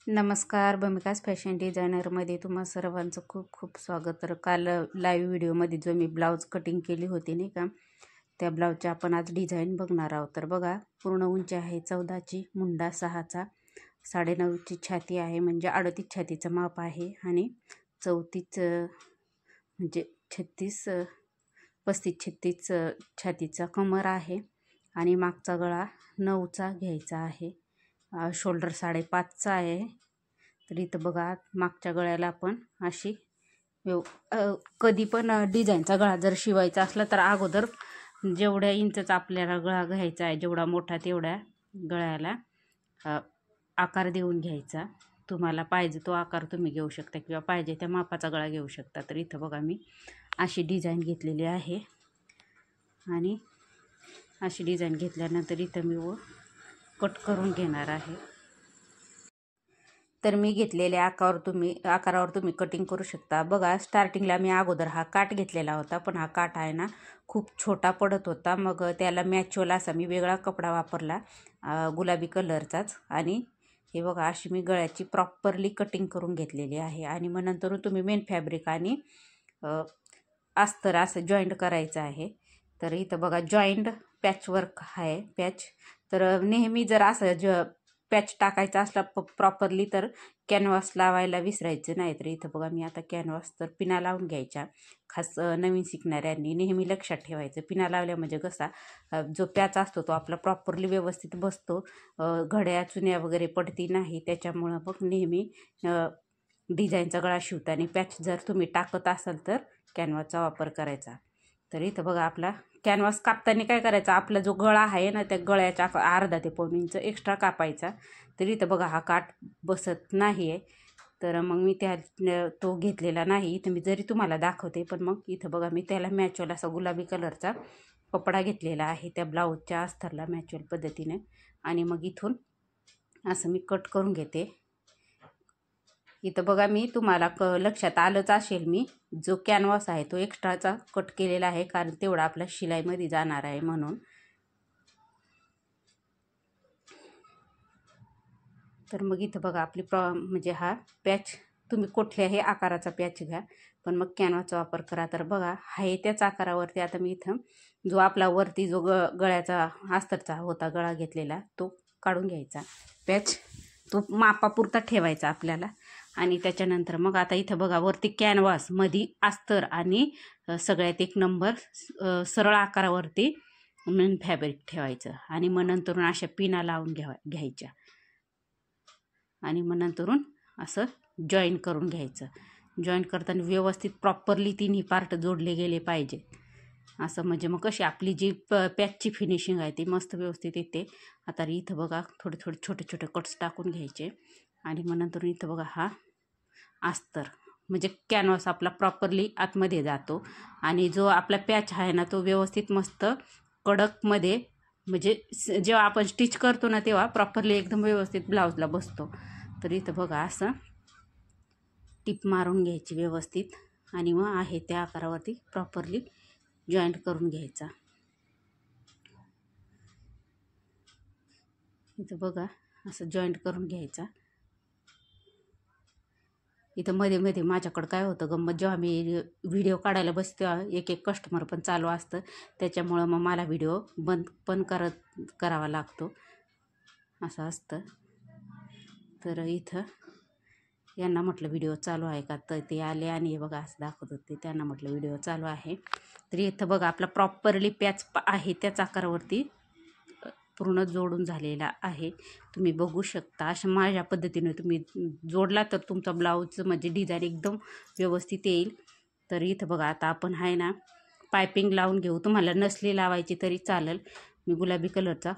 नमस्कार, भूमिकास फॅशन डिझायनरमध्ये तुम्हा सर्वांचं खूप खूप स्वागत. तर काल लाईव्ह व्हिडिओमध्ये जो मी ब्लाऊज कटिंग केली होती नाही का, त्या ब्लाऊजची आपण आज डिझाईन बघणार आहोत. तर बघा, पूर्ण उंची आहे 14ची, मुंडा 6चा, 9.5ची छाती आहे, म्हणजे 38 छातीचं माप आहे, आणि 34 म्हणजे 35-36 छातीचा कमर आहे, आणि मागचा गळा 9चा घ्यायचा आहे. शोल्डर 5.5चा आहे. तर इथं बघा, मागच्या गळ्याला आपण अशी कधी पण डिझाईनचा गळा जर शिवायचा असला तर अगोदर जेवढ्या इंचचा आपल्याला गळा घ्यायचा आहे, जेवढा मोठा तेवढ्या गळ्याला आकार देऊन घ्यायचा. तुम्हाला पाहिजे तो आकार तुम्ही घेऊ शकता, किंवा पाहिजे त्या मापाचा गळा घेऊ शकता. तर इथं बघा, मी अशी डिझाईन घेतलेली आहे, आणि अशी डिझाईन घेतल्यानंतर इथं मी कट करून घेणार आहे. तर मी घेतलेल्या आकारावर तुम्ही कटिंग करू शकता. बघा, स्टार्टिंगला मी अगोदर हा काठ घेतलेला होता, पण हा काठ आहे ना खूप छोटा पडत होता. मग त्याला मॅचवाला असा मी वेगळा कपडा वापरला, गुलाबी कलरचाच. आणि हे बघा, अशी मी गळ्याची प्रॉपरली कटिंग करून घेतलेली आहे. आणि मग नंतर तुम्ही मेन फॅब्रिक आणि अस्तर असं जॉईंट करायचं आहे. तर इथं बघा, जॉईंट पॅचवर्क आहे, पॅच. तर नेहमी जर असं पॅच टाकायचा असला प्रॉपरली तर कॅनव्हास लावायला विसरायचं नाही. तर इथं बघा, मी आता कॅनव्हास तर पिना लावून घ्यायच्या. खास नवीन शिकणाऱ्यांनी नेहमी लक्षात ठेवायचं, पिना लावल्या म्हणजे कसा जो पॅच असतो तो आपला प्रॉपरली व्यवस्थित बसतो, घड्या चुन्या वगैरे पडती नाही. त्याच्यामुळं मग नेहमी डिझाईनचा गळा शिवताना पॅच जर तुम्ही टाकत असाल तर कॅनव्हासचा वापर करायचा. तर इथं बघा, आपला कॅनव्हास कापताना काय करायचं, आपला जो गळा आहे ना त्या गळ्याच्या अर्धा ते पाऊण इंच एक्स्ट्रा कापायचा. तर इथं बघा, हा काठ बसत नाही आहे, तर मग मी तो घेतलेला नाही. इथं मी जरी तुम्हाला दाखवते, पण मग इथं बघा, मी त्याला मॅचवाला असा गुलाबी कलरचा कपडा घेतलेला आहे त्या ब्लाऊजच्या अस्तरला मॅचुअल पद्धतीने. आणि मग इथून असं मी कट करून घेते. इथं बघा, मी तुम्हाला लक्षात आलंच असेल, मी जो कॅनव्हास आहे तो एक्स्ट्राचा कट केलेला आहे, कारण तेवढा आपला शिलाईमध्ये जाणार आहे म्हणून. तर मग इथं बघा, आपली म्हणजे हा पॅच तुम्ही कुठल्याही आकाराचा पॅच घ्या, पण मग कॅनव्हासचा वापर करा. तर बघा, आहे त्याच आकारावरती आता मी इथं जो आपला वरती जो गळ्याचा अस्तरचा होता गळा घेतलेला तो काढून घ्यायचा. पॅच तो मापापुरता ठेवायचा आपल्याला. आणि त्याच्यानंतर मग आता इथं बघा, वरती कॅनव्हास, मध्ये अस्तर, आणि सगळ्यात एक नंबर सरळ आकारावरती मेन फॅब्रिक ठेवायचं. आणि मग नंतरून अशा पिना लावून घ्यायच्या, आणि मग नंतरून असं जॉईन करून घ्यायचं. जॉईन करताना व्यवस्थित प्रॉपरली तिन्ही पार्ट जोडले गेले पाहिजे, असं म्हणजे मग कशी आपली जी पॅचची फिनिशिंग आहे ती मस्त व्यवस्थित येते. आता इथं बघा, थोडे थोडे छोटे छोटे कट्स टाकून घ्यायचे. आणि मग नंतर इथं बघा, हा अस्तर म्हणजे कॅनव्हास आपला प्रॉपरली आतमध्ये जातो, आणि जो आपला पॅच आहे ना तो व्यवस्थित मस्त कडकमध्ये, म्हणजे जेव्हा आपण स्टिच करतो ना तेव्हा प्रॉपरली एकदम व्यवस्थित ब्लाऊजला बसतो. तर इथं बघा, असं टिप मारून घ्यायची व्यवस्थित, आणि मग आहे त्या आकारावरती प्रॉपरली जॉईंट करून घ्यायचा. इथं बघा, असं जॉईंट करून घ्यायचा. इथं मध्ये मध्ये माझ्याकडं काय होतं गंमत, जेव्हा मी व्हिडिओ काढायला बसते एक कस्टमर पण चालू असतं, त्याच्यामुळं मग मला व्हिडिओ बंद पण करावा लागतो, असं असतं. तर इथं यांना म्हटलं व्हिडिओ चालू आहे का, तर ते आले आणि हे बघा असं दाखवत होते. त्यांना म्हटलं व्हिडिओ चालू आहे. तर इथं बघा, आपला प्रॉपरली पॅच आहे त्याच आकारावरती पूर्ण जोडून झालेला आहे. तुम्ही बघू शकता, अशा माझ्या पद्धतीने तुम्ही जोडला तर तुमचा ब्लाऊज म्हणजे डिझाईन एकदम व्यवस्थित येईल. तर इथं बघा, आता आपण आहे ना पायपिंग लावून घेऊ. तुम्हाला नसली लावायची तरी चालेल. मी गुलाबी कलरचा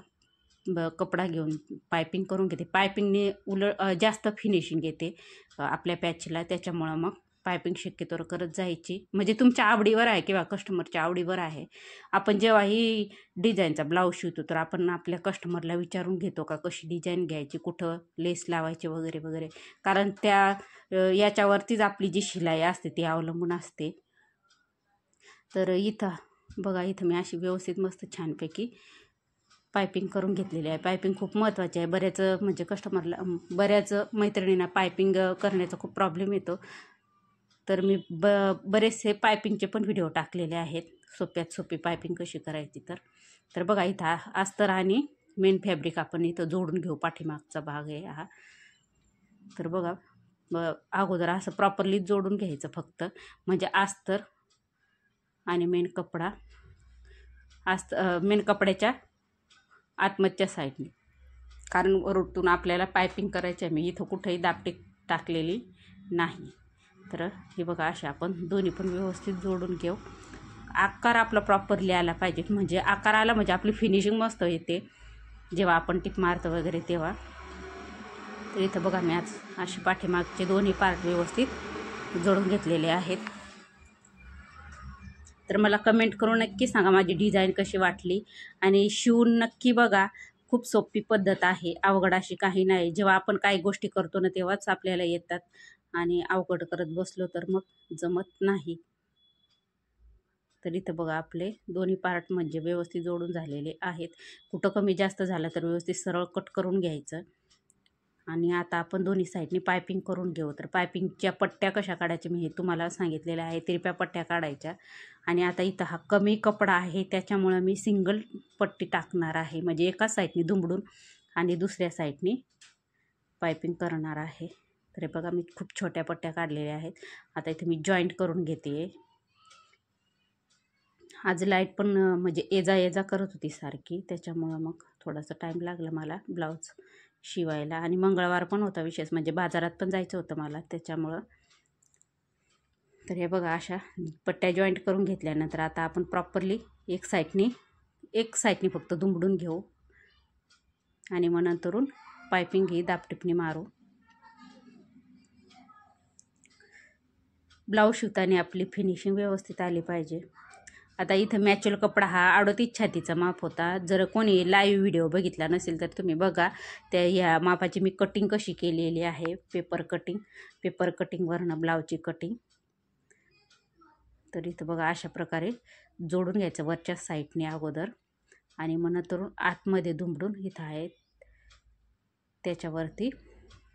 कपडा घेऊन पायपिंग करून घेते. पायपिंगने जास्त फिनिशिंग येते आपल्या पॅचला, त्याच्यामुळं मग पायपिंग शक्यतो करत जायची. म्हणजे तुमच्या आवडीवर आहे किंवा कस्टमरच्या आवडीवर आहे. आपण जेव्हाही डिझाईनचा ब्लाऊज शिवतो तर आपण आपल्या कस्टमरला विचारून घेतो का कशी डिझाईन घ्यायची, कुठं लेस लावायची वगैरे वगैरे, कारण याच्यावरतीच आपली जी शिलाई असते ती अवलंबून असते. तर इथं बघा, इथं मी अशी व्यवस्थित मस्त छानपैकी पायपिंग करून घेतलेली आहे. पायपिंग खूप महत्त्वाची आहे. बऱ्याच म्हणजे कस्टमरला बऱ्याच मैत्रिणींना पायपिंग करण्याचा खूप प्रॉब्लेम येतो. तर मी बरेचसे पायपिंगचे पण व्हिडिओ टाकलेले आहेत, सोप्यात सोपी पायपिंग कशी करायची. तर बघा इथं अस्तर आणि मेन फॅब्रिक आपण इथं जोडून घेऊ. पाठीमागचा भाग आहे हा. तर बघा अगोदर असं प्रॉपरली जोडून घ्यायचं फक्त, म्हणजे अस्तर आणि मेन कपडा मेन कपड्याच्या आतमधच्या साईडने, कारण वरतून आपल्याला पायपिंग करायची आहे. मी इथं कुठेही दापटी टाकलेली नाही. तर हे बघा असे आपण दोन्ही पण व्यवस्थित जोडून घेऊ. आकार आपला प्रॉपरली आला पाहिजे, म्हणजे आकार आला म्हणजे आपली फिनिशिंग मस्त येते जेव्हा आपण टिप मारतो वगैरे तेव्हा. तर इथं बघा मी आज अशी पाठीमागचे दोन्ही पार्ट व्यवस्थित जोडून घेतलेले आहेत. तर मला कमेंट करून नक्की सांगा माझी डिझाईन कशी वाटली, आणि शिवून नक्की बघा. खूप सोपी पद्धत आहे, अवघड अशी काही नाही. जेव्हा आपण काही गोष्टी करतो ना तेव्हाच आपल्याला येतात, आणि अवघड करत बसलो तर मग जमत नाही. तर इथं बघा आपले दोन्ही पार्ट म्हणजे व्यवस्थित जोडून झालेले आहेत. कुठं कमी जास्त झालं तर व्यवस्थित सरळ कट करून घ्यायचं. आणि आता आपण दोन्ही साईडनी पायपिंग करून घेऊ. तर पायपिंगच्या पट्ट्या कशा काढायच्या मी हे तुम्हाला सांगितलेलं आहे. तिरप्या पट्ट्या काढायच्या. आणि आता इथं हा कमी कपडा आहे त्याच्यामुळं मी सिंगल पट्टी टाकणार आहे, म्हणजे एका साईडनी दुमडून आणि दुसऱ्या साईडनी पायपिंग करणार आहे. तर हे बघा मी खूप छोट्या पट्ट्या काढलेल्या आहेत. आता इथे मी जॉईंट करून घेते. आज लाईट पण म्हणजे ये जा करत होती सारखी, त्याच्यामुळं मग थोडासा टाईम लागला मला ब्लाऊज शिवायला. आणि मंगळवार पण होता विशेष, म्हणजे बाजारात पण जायचं होतं मला त्याच्यामुळं. तर हे बघा अशा पट्ट्या जॉईंट करून घेतल्यानंतर आता आपण प्रॉपरली एक साईडनी फक्त दुमडून घेऊ, आणि मग नंतरून पायपिंग ही दापटिपणी मारू. ब्लाऊज शिवताना आपली फिनिशिंग व्यवस्थित आली पाहिजे. आता इथं मॅच्युअल कपडा हा 38 छातीचा माप होता. जर कोणी लाईव्ह व्हिडिओ बघितला नसेल तर तुम्ही बघा. ह्या मापाची मी कटिंग कशी केलेली आहे, पेपर कटिंगवरनं ब्लाऊजची कटिंग. तर इथं बघा अशा प्रकारे जोडून घ्यायचं वरच्या साईडने अगोदर, आणि मग नंतर आतमध्ये दुमडून इथं आहे त्याच्यावरती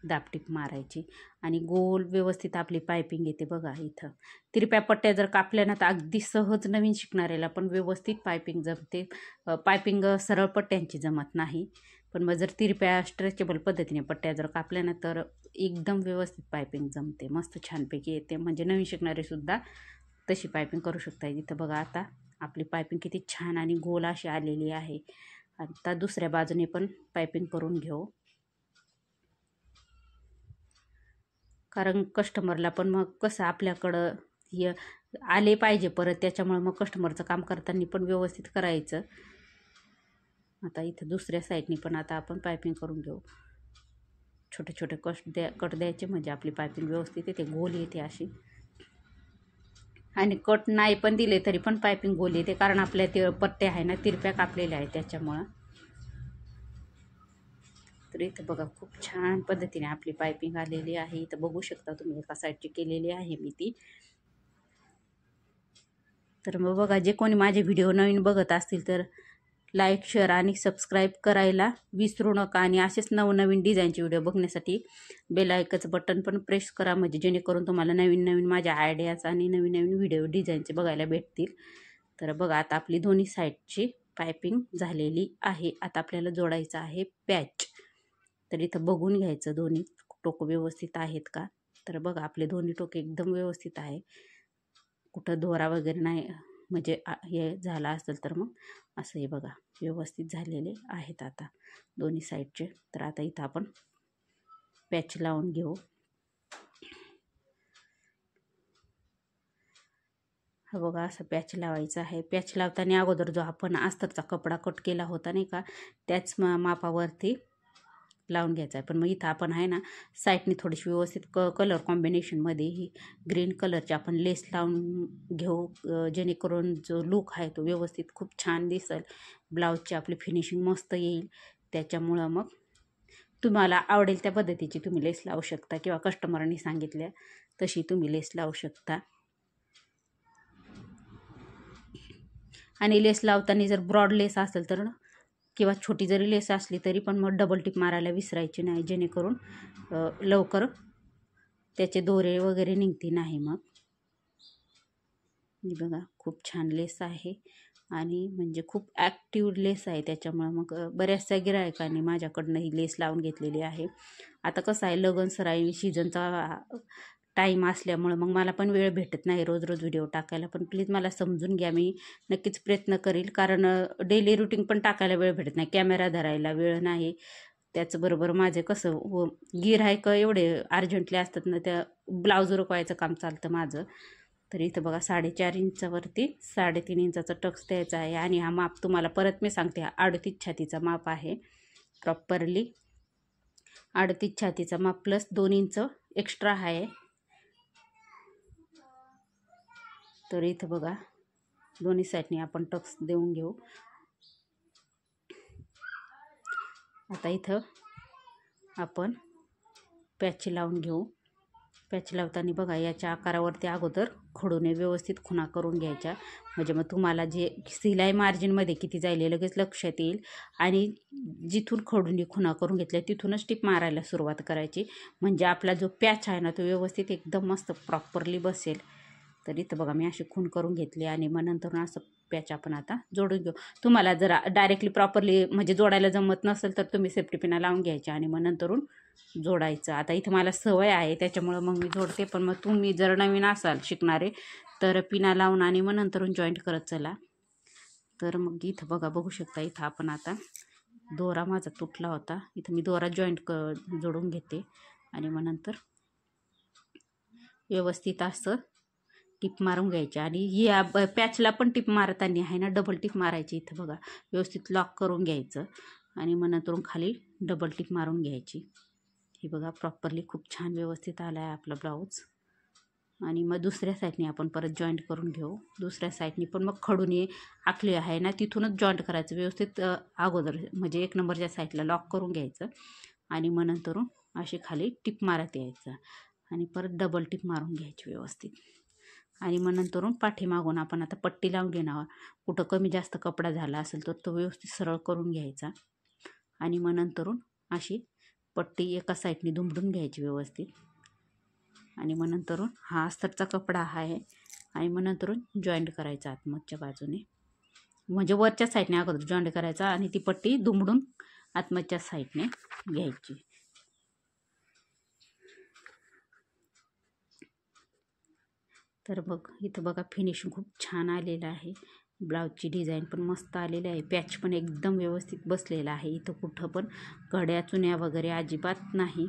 दापटीप मारायची, आणि गोल व्यवस्थित आपली पायपिंग येते. बघा इथं तिरप्या पट्ट्या जर कापल्या ना तर अगदी सहज नवीन शिकणाऱ्याला पण व्यवस्थित पायपिंग जमते. पायपिंग सरळ पट्ट्यांची जमत नाही, पण मग जर तिरप्या स्ट्रेचेबल पद्धतीने पट्ट्या जर कापल्या ना तर एकदम व्यवस्थित पायपिंग जमते, मस्त छानपैकी येते. म्हणजे नवीन शिकणारेसुद्धा तशी पायपिंग करू शकता. इथं बघा आता आपली पायपिंग किती छान आणि गोल अशी आलेली आहे. आता दुसऱ्या बाजूने पण पायपिंग करून घेऊ, कारण कस्टमरला पण मग कसं आपल्याकडं हे आले पाहिजे परत, त्याच्यामुळे मग कस्टमरचं काम करताना पण व्यवस्थित करायचं. आता इथं दुसऱ्या साईडनी पण आता आपण पायपिंग करून घेऊ. छोटे छोटे कट द्यायचे, म्हणजे आपली पायपिंग व्यवस्थित येते, गोल येते अशी. आणि कट नाही पण दिले तरी पण पायपिंग गोल येते, कारण आपल्या ते पट्ट्या आहे ना तिरप्या कापलेल्या आहेत त्याच्यामुळं. तर इथं बघा खूप छान पद्धतीने आपली पायपिंग आलेली आहे. इथं बघू शकता तुम्ही एका साईडची केलेली आहे मी ती. तर मग बघा, जे कोणी माझे व्हिडिओ नवीन बघत असतील तर लाईक, शेअर आणि सबस्क्राईब करायला विसरू नका. आणि असेच नवनवीन डिझाईनचे व्हिडिओ बघण्यासाठी बेल आयकॉनचं बटन पण प्रेस करा, म्हणजे जेणेकरून तुम्हाला नवीन नवीन माझ्या आयडियाज आणि नवीन नवीन व्हिडिओ डिझाईनचे बघायला भेटतील. तर बघा आता आपली दोन्ही साईडची पायपिंग झालेली आहे. आता आपल्याला जोडायचं आहे पॅच. तर इथं बघून घ्यायचं दोन्ही टोकं व्यवस्थित आहेत का. तर बघा आपले दोन्ही टोके एकदम व्यवस्थित आहे, कुठं दोरा वगैरे नाही म्हणजे हे झाला असेल तर मग असं हे बघा व्यवस्थित झालेले आहेत आता दोन्ही साईडचे. तर आता इथं आपण पॅच लावून घेऊ. हा बघा असं पॅच लावायचं आहे. पॅच लावताना अगोदर जो आपण अस्तरचा कपडा कट केला होता नाही का, त्याच मापावरती लावून घ्यायचा आहे. पण मग इथं आपण आहे ना साईडने थोडीशी व्यवस्थित कलर कॉम्बिनेशनमध्ये ही ग्रीन कलरची आपण लेस लावून घेऊ, जेणेकरून जो लुक आहे तो व्यवस्थित खूप छान दिसेल. ब्लाऊजची आपली फिनिशिंग मस्त येईल. त्याच्यामुळं मग तुम्हाला आवडेल त्या पद्धतीची तुम्ही लेस लावू शकता, किंवा कस्टमरनी सांगितल्या तशी तुम्ही लेस लावू शकता. आणि लेस लावताना जर ब्रॉड लेस असेल तर किंवा छोटी जरी लेस असली तरी पण मग डबल टिप मारायला विसरायची नाही, जेणेकरून लवकर त्याचे दोरे वगैरे निघती नाही. मग बघा खूप छान लेस आहे आणि म्हणजे खूप ॲक्टिव्ह लेस आहे, त्याच्यामुळे मग बऱ्याचशा गिरायकांनी माझ्याकडनं ही लेस लावून घेतलेली आहे. आता कसं आहे, लगन सराई सीझनचा टाईम असल्यामुळं मग मला पण वेळ भेटत नाही रोज रोज व्हिडिओ टाकायला, पण प्लीज मला समजून घ्या. मी नक्कीच प्रयत्न करील, कारण डेली रुटीन पण टाकायला वेळ भेटत नाही, कॅमेरा धरायला वेळ नाही. त्याचबरोबर माझे कसं गिऱ्हाईक एवढे अर्जंटली असतात ना, त्या ब्लाऊज रुकवायचं काम चालतं माझं. तर इथं बघा 4.5 इंचावरती 3.5 इंचाचा टक्स द्यायचा आहे. आणि हा माप तुम्हाला परत मी सांगते, हा 38 छातीचा माप आहे. प्रॉपरली 38 छातीचा माप प्लस 2 इंच एक्स्ट्रा आहे. तर इथं बघा दोन्ही साईडने आपण टक्स देऊन घेऊ. आता इथं आपण पॅच लावून घेऊ. पॅच लावताना बघा याच्या आकारावरती अगोदर खडूने व्यवस्थित खुणा करून घ्यायच्या, म्हणजे मग तुम्हाला जे सिलाई मार्जिनमध्ये किती जाईल लगेच लक्षात येईल. आणि जिथून खडूने खुणा करून घेतल्या तिथूनच टिप मारायला सुरुवात करायची, म्हणजे आपला जो पॅच आहे ना तो व्यवस्थित एकदम मस्त प्रॉपरली बसेल. तर इथं बघा मी अशी खूण करून घेतली आणि मग नंतर असं पॅच आपण आता जोडून घेऊ. तुम्हाला जर डायरेक्टली प्रॉपरली म्हणजे जोडायला जमत नसेल तर तुम्ही सेफ्टी पिना लावून घ्यायच्या आणि मग नंतरून जोडायचं. आता इथं मला सवय आहे त्याच्यामुळं मग मी जोडते, पण मग तुम्ही जर नवीन असाल शिकणारे तर पिना लावून आणि मग नंतरून जॉईंट करत चला. तर मग इथं बघा बघू शकता, इथं आपण आता दोरा माझा तुटला होता, इथं मी दोरा जॉईंट जोडून घेते आणि मग नंतर व्यवस्थित असं टिप मारून घ्यायची. आणि या पॅचला पण टिप मारताना आहे ना डबल टिप मारायची. इथं बघा व्यवस्थित लॉक करून घ्यायचं आणि मग नंतरून खाली डबल टिप मारून घ्यायची. हे बघा प्रॉपरली खूप छान व्यवस्थित आला आहे आपला ब्लाऊज. आणि मग दुसऱ्या साईडने आपण परत जॉईंट करून घेऊ. दुसऱ्या साईडने पण मग खडूने आखली आहे ना तिथूनच जॉईंट करायचं व्यवस्थित अगोदर, म्हणजे 1 नंबरच्या साईडला लॉक करून घ्यायचं आणि मग नंतरून अशी खाली टिप मारत यायचं आणि परत डबल टिप मारून घ्यायची व्यवस्थित. आणि मग नंतरून पाठीमागून आपण आता पट्टी लावून घेणार. कुठं कमी जास्त कपडा झाला असेल तर तो व्यवस्थित सरळ करून घ्यायचा आणि मग नंतरून अशी पट्टी एका साईडने दुमडून घ्यायची व्यवस्थित. आणि मग नंतरून हा अस्तरचा कपडा आहे आणि मग नंतरून जॉईंट करायचा आतमधच्या बाजूने, म्हणजे वरच्या साईडने अगोदर जॉईंट करायचा आणि ती पट्टी दुमडून आतमधच्या साईडने घ्यायची. तर बघ इथं बघा फिनिशिंग खूप छान आलेलं आहे. ब्लाऊजची डिझाईन पण मस्त आलेली आहे. पॅच पण एकदम व्यवस्थित बसलेला आहे. इथं कुठं पण घड्या चुन्या वगैरे अजिबात नाही.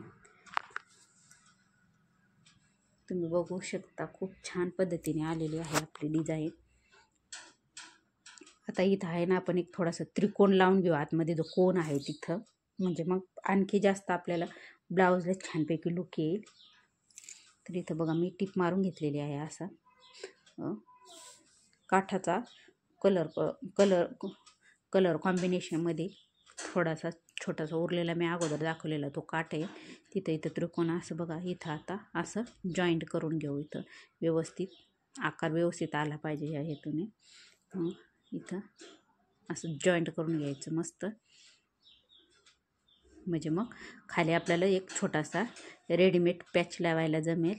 तुम्ही बघू शकता खूप छान पद्धतीने आलेली आहे आपली डिझाईन. आता इथं आहे ना आपण एक थोडासा त्रिकोण लावून घेऊ आतमध्ये जो कोण आहे तिथं, म्हणजे मग आणखी जास्त आपल्याला ब्लाऊजला छानपैकी लुक येईल. तर इथं बघा मी टिप मारून घेतलेली आहे. असा काठाचा कलर कॉम्बिनेशनमध्ये थोडासा छोटासा उरलेला मी अगोदर दाखवलेला तो काठ आहे तिथं त्रिकोण असं बघा. इथं आता असं जॉईंट करून घेऊ. इथं व्यवस्थित आकार व्यवस्थित आला पाहिजे या हेतूने. इथं असं जॉईंट करून घ्यायचं मस्त, म्हणजे मग खाली आपल्याला एक छोटासा रेडीमेड पॅच लावायला जमेल.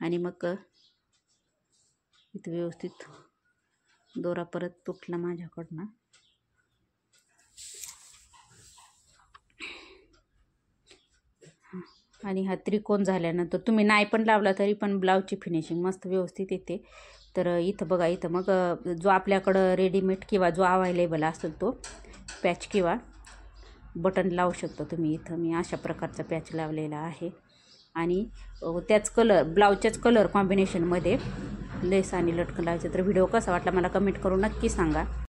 आणि मग इथं व्यवस्थित दोरा परत तुटला माझ्याकडनं. आणि हा त्रिकोण झाल्यानंतर तुम्ही नाही पण लावला तरी पण ब्लाऊजची फिनिशिंग मस्त व्यवस्थित येते. तर इथं बघा इथं मग जो आपल्याकडं रेडीमेड किंवा जो अवेलेबल असेल तो पॅच किंवा बटन लावू शकता तुम्ही. इथं मी अशा प्रकारचा पॅच लावलेला आहे आणि त्याच ब्लाऊजच्याच कलर कॉम्बिनेशनमध्ये लेस आणि लटकन लावायचं. तर व्हिडिओ कसा वाटला मला कमेंट करून नक्की सांगा.